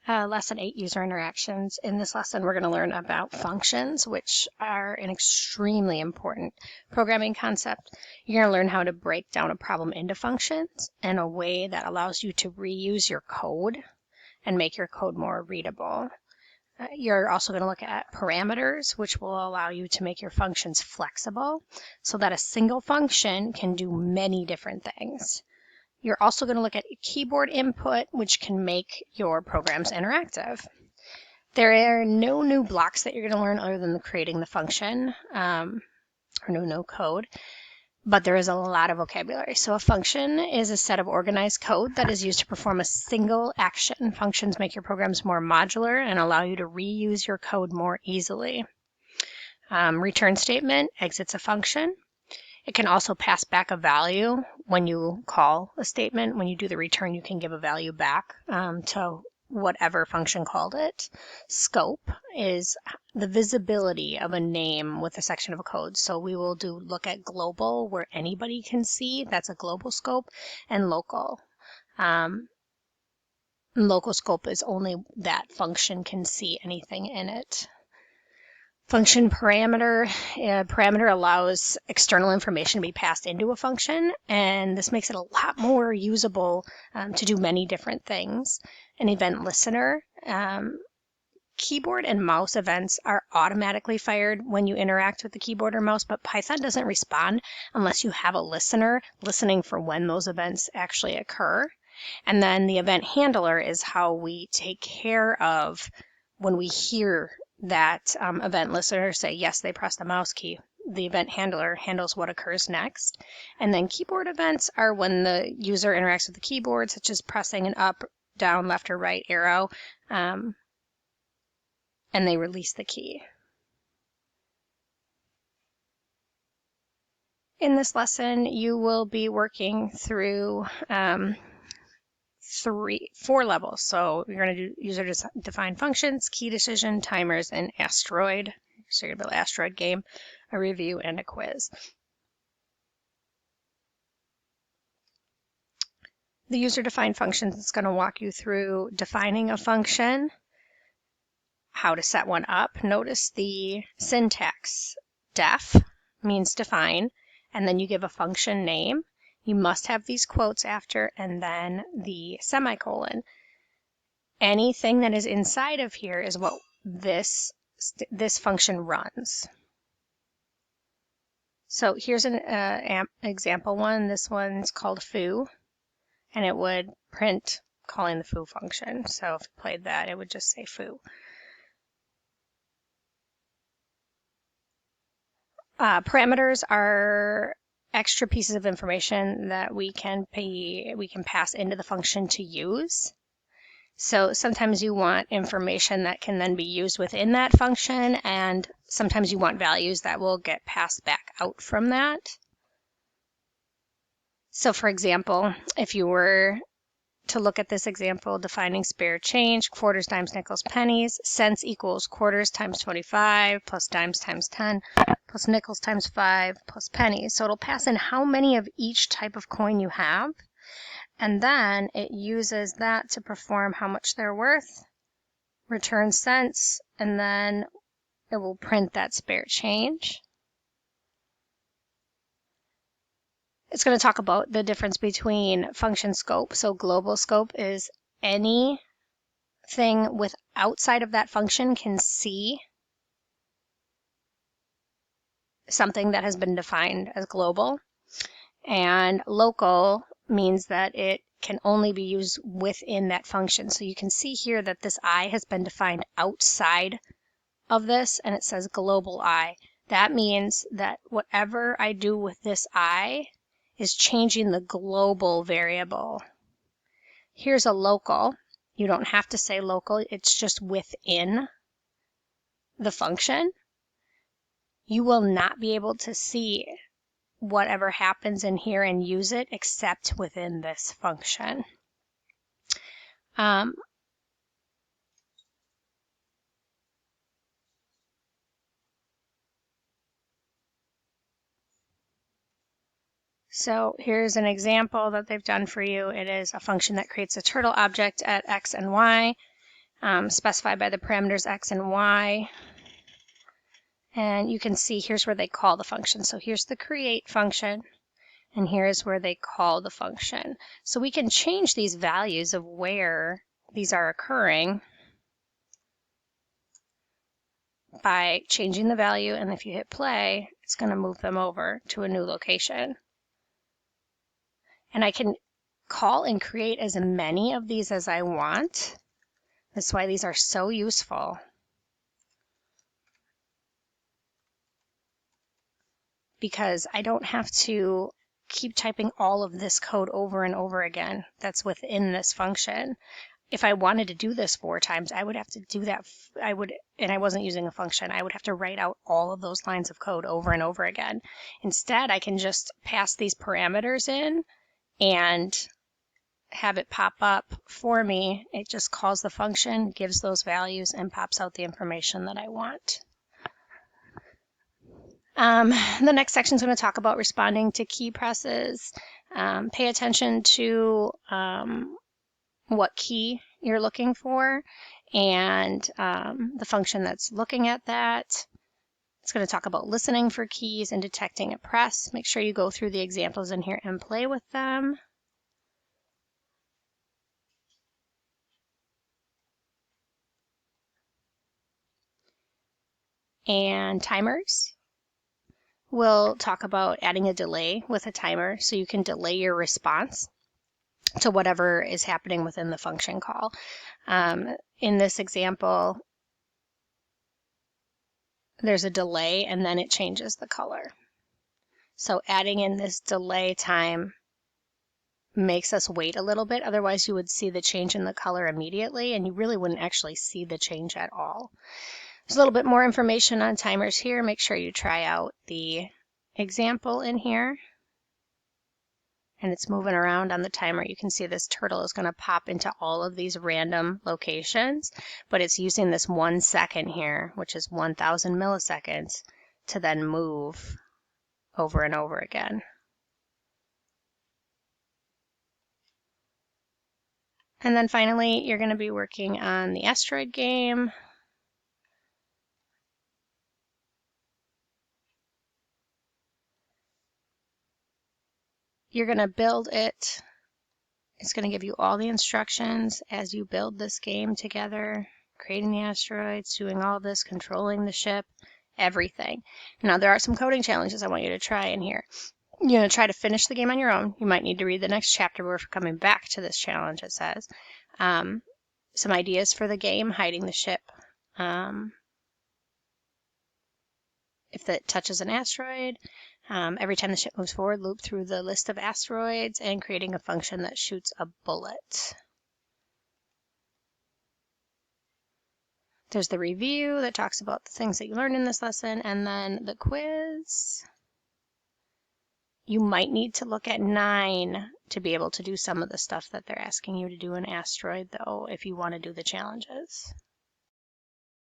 Lesson 8, User Interactions. In this lesson, we're going to learn about functions, which are an extremely important programming concept. You're going to learn how to break down a problem into functions in a way that allows you to reuse your code and make your code more readable. You're also going to look at parameters, which will allow you to make your functions flexible so that a single function can do many different things. You're also going to look at keyboard input, which can make your programs interactive. There are no new blocks that you're going to learn other than creating the function, or no code, but there is a lot of vocabulary. So a function is a set of organized code that is used to perform a single action. Functions make your programs more modular and allow you to reuse your code more easily. Return statement exits a function. It can also pass back a value when you call a statement. When you do the return, you can give a value back to whatever function called it. Scope is the visibility of a name with a section of a code. So we will look at global, where anybody can see. That's a global scope. And local. Local scope is only that function can see anything in it. Function parameter. A parameter allows external information to be passed into a function, and this makes it a lot more usable to do many different things. An event listener. Keyboard and mouse events are automatically fired when you interact with the keyboard or mouse, but Python doesn't respond unless you have a listener listening for when those events actually occur. And then the event handler is how we take care of when we hear that event listener say, yes, they pressed the mouse key. The event handler handles what occurs next. And then keyboard events are when the user interacts with the keyboard, such as pressing an up, down, left, or right arrow, and they release the key. In this lesson, you will be working through 4 levels. So you're going to do user-defined functions, key decision, timers, and Asteroid. So you're going to build Asteroid Game, a review, and a quiz. The user-defined functions is going to walk you through defining a function, how to set one up. Notice the syntax. Def means define, and then you give a function name. You must have these quotes after, and then the semicolon. Anything that is inside of here is what this function runs. So here's an example one. This one's called foo, and it would print calling the foo function. So if you played that, it would just say foo. Parameters are extra pieces of information that we can pass into the function to use. So sometimes you want information that can then be used within that function, and sometimes you want values that will get passed back out from that. So for example, if you were to look at this example, defining spare change, quarters, dimes, nickels, pennies, cents equals quarters times 25 plus dimes times 10 plus nickels times 5 plus pennies. So it'll pass in how many of each type of coin you have, and then it uses that to perform how much they're worth, return cents, and then it will print that spare change. It's going to talk about the difference between function scope. So global scope is anything with outside of that function can see something that has been defined as global. And local means that it can only be used within that function. So you can see here that this I has been defined outside of this, and it says global I. That means that whatever I do with this I is changing the global variable. Here's a local. You don't have to say local, it's just within the function. You will not be able to see whatever happens in here and use it except within this function. So here's an example that they've done for you. It is a function that creates a turtle object at x and y. specified by the parameters x and y. And you can see here's where they call the function. So here's the create function, and here's where they call the function. So we can change these values of where these are occurring by changing the value, and if you hit play, it's going to move them over to a new location. And I can call and create as many of these as I want. That's why these are so useful. Because I don't have to keep typing all of this code over and over again that's within this function. If I wanted to do this 4 times, I would have to do that. And I wasn't using a function. I would have to write out all of those lines of code over and over again. Instead, I can just pass these parameters in and have it pop up for me. It just calls the function, gives those values, and pops out the information that I want. The next section is going to talk about responding to key presses. Pay attention to what key you're looking for and the function that's looking at that. It's going to talk about listening for keys and detecting a press. Make sure you go through the examples in here and play with them. And timers. We'll talk about adding a delay with a timer so you can delay your response to whatever is happening within the function call. In this example, there's a delay and then it changes the color. So adding in this delay time makes us wait a little bit. Otherwise, you would see the change in the color immediately and you really wouldn't actually see the change at all. There's a little bit more information on timers here. Make sure you try out the example in here. And it's moving around on the timer. You can see this turtle is going to pop into all of these random locations, but it's using this 1 second here, which is 1,000 milliseconds, to then move over and over again. And then finally, you're going to be working on the Asteroid Game. You're going to build it. It's going to give you all the instructions as you build this game together, creating the asteroids, doing all this, controlling the ship, everything. Now, there are some coding challenges I want you to try in here. You're going to try to finish the game on your own. You might need to read the next chapter. We're coming back to this challenge, it says. Some ideas for the game, hiding the ship. If it touches an asteroid, every time the ship moves forward, loop through the list of asteroids and creating a function that shoots a bullet. There's the review that talks about the things that you learned in this lesson, and then the quiz. You might need to look at 9 to be able to do some of the stuff that they're asking you to do in Asteroid, though, if you want to do the challenges.